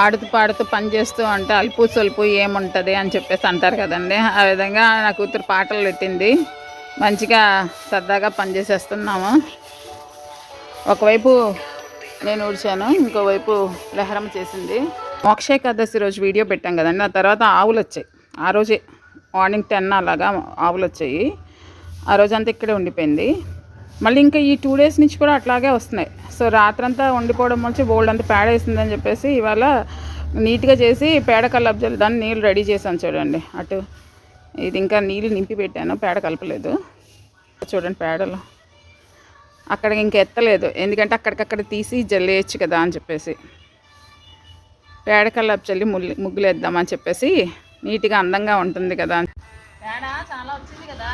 ఆడుతూ పాడుతూ పని చేస్తూ ఉంటే అలుపు సొలుపు ఏముంటుంది అని చెప్పేసి అంటారు కదండి. ఆ విధంగా నా కూతురు పాటలు పెట్టింది. మంచిగా సరదాగా పనిచేసేస్తున్నాము. ఒకవైపు నేను ఊడ్చాను, ఇంకోవైపు లహరమ్మ చేసింది. మోక్ష ఏకాదశి రోజు వీడియో పెట్టాం కదండి. ఆ తర్వాత ఆవులు వచ్చాయి. ఆ రోజే మార్నింగ్ 10 అలాగా ఆవులు వచ్చాయి. ఆ రోజంతా ఇక్కడే ఉండిపోయింది. మళ్ళీ ఇంకా ఈ 2 డేస్ నుంచి కూడా అట్లాగే వస్తున్నాయి. సో రాత్రంతా ఉండిపోవడం వచ్చి బోల్డ్ అంతా పేడ వేసిందని చెప్పేసి ఇవాళ నీట్గా చేసి పేడ కల్లాపు దాన్ని నీళ్ళు రెడీ చేశాను చూడండి. అటు ఇది ఇంకా నీళ్ళు నింపి పెట్టాను, పేడ కలపలేదు. చూడండి పేడలు అక్కడికి ఇంక ఎత్తలేదు, ఎందుకంటే అక్కడికక్కడ తీసి జల్లేయచ్చు కదా అని చెప్పేసి పేడ కల్లాపు చల్లి ముగ్గులు వేద్దామని చెప్పేసి నీట్గా అందంగా ఉంటుంది కదా. పేడ చాలా వచ్చింది కదా,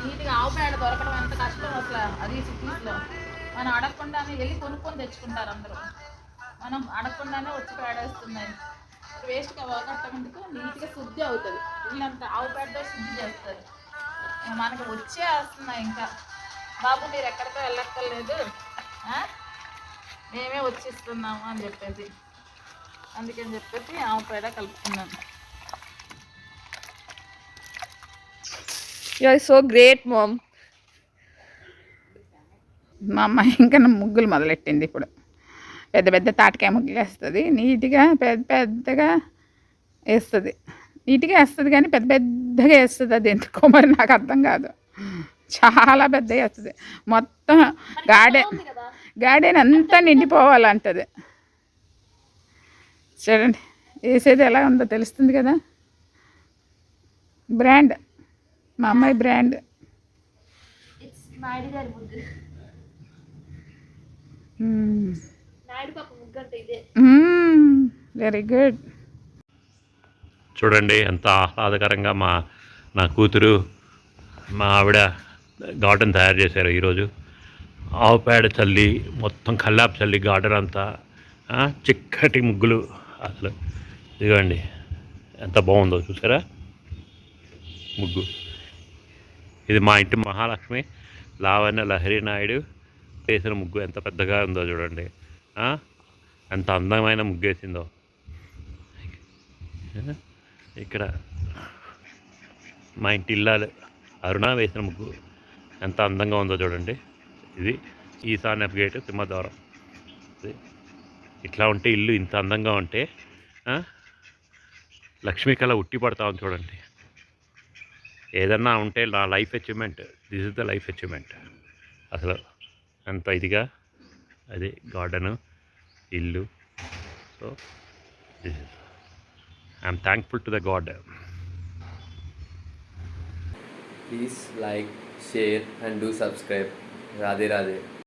నీట్గా ఆవు పేడ దొరకడం ఎంత కష్టం అసలు. అది సిటీస్లో మనం అడగకుండానే వెళ్ళి కొనుక్కొని తెచ్చుకుంటారు అందరూ. మనం అడగకుండానే వచ్చి పేడేస్తున్నాయి. వేస్ట్గా కట్టమందుకు నీట్గా శుద్ధి అవుతుంది. వీళ్ళంతా ఆవు పేడతో శుద్ధి చేస్తారు. మనకు వచ్చే వస్తున్నాయి. ఇంకా బాబు మీరు ఎక్కడికో వెళ్ళక్కర్లేదు, మేమే వచ్చిస్తున్నాము అని చెప్పేసి, అందుకని చెప్పేసి ఆవు పేడ కలుపుకున్నాను. You are so great, Mom. మా అమ్మ ఇంకా ముగ్గులు మొదలెట్టింది. ఇప్పుడు పెద్ద పెద్ద తాటికాయ ముగ్గులు వేస్తుంది. నీట్గా పెద్దగా వేస్తుంది. నీట్గా వేస్తుంది కానీ పెద్ద పెద్దగా వేస్తుంది. అది ఎందుకో మరి నాకు అర్థం కాదు. చాలా పెద్దగా వేస్తుంది. మొత్తం గార్డెన్ అంతా నిండిపోవాలంటది. చూడండి వేసేది ఎలా ఉందో తెలుస్తుంది కదా. బ్రాండ్, మా అమ్మాయి బ్రాండ్. Very good. చూడండి ఎంత ఆహ్లాదకరంగా నా కూతురు మా ఆవిడ గార్డెన్ తయారు చేశారు ఈరోజు. ఆవు పేడ చల్లి మొత్తం కల్లాపు చల్లి గార్డెన్ అంతా చిక్కటి ముగ్గులు. అసలు ఇదిగోండి ఎంత బాగుందో చూసారా ముగ్గు. ఇది మా ఇంటి మహాలక్ష్మి లావణ్య లహరి నాయుడు వేసిన ముగ్గు. ఎంత పెద్దగా ఉందో చూడండి, ఎంత అందమైన ముగ్గు వేసిందో. ఇక్కడ మా ఇంటి ఇల్లాలు అరుణ వేసిన ముగ్గు ఎంత అందంగా ఉందో చూడండి. ఇది ఈశాన్య గేటు సింహద్వారం. ఇట్లా ఉంటే ఇల్లు ఇంత అందంగా ఉంటే లక్ష్మీ కళ ఉట్టి పడతామని చూడండి. ఏదన్నా ఉంటే నా life achievement, this is the life achievement. అసలు అంత ఇదిగా అది గార్డెను, ఇల్లు. So this is I'm thankful to the God. Please like, share and do subscribe. Radhe Radhe.